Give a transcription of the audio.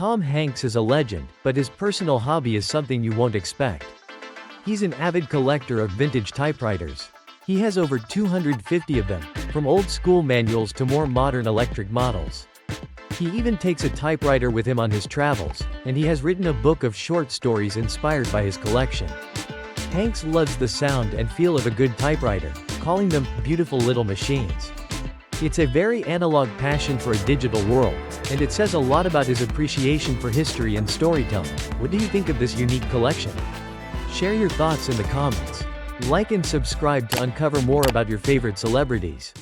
Tom Hanks is a legend, but his personal hobby is something you won't expect. He's an avid collector of vintage typewriters. He has over 250 of them, from old-school manuals to more modern electric models. He even takes a typewriter with him on his travels, and he has written a book of short stories inspired by his collection. Hanks loves the sound and feel of a good typewriter, calling them beautiful little machines. It's a very analog passion for a digital world, and it says a lot about his appreciation for history and storytelling. What do you think of this unique collection? Share your thoughts in the comments. Like and subscribe to uncover more about your favorite celebrities.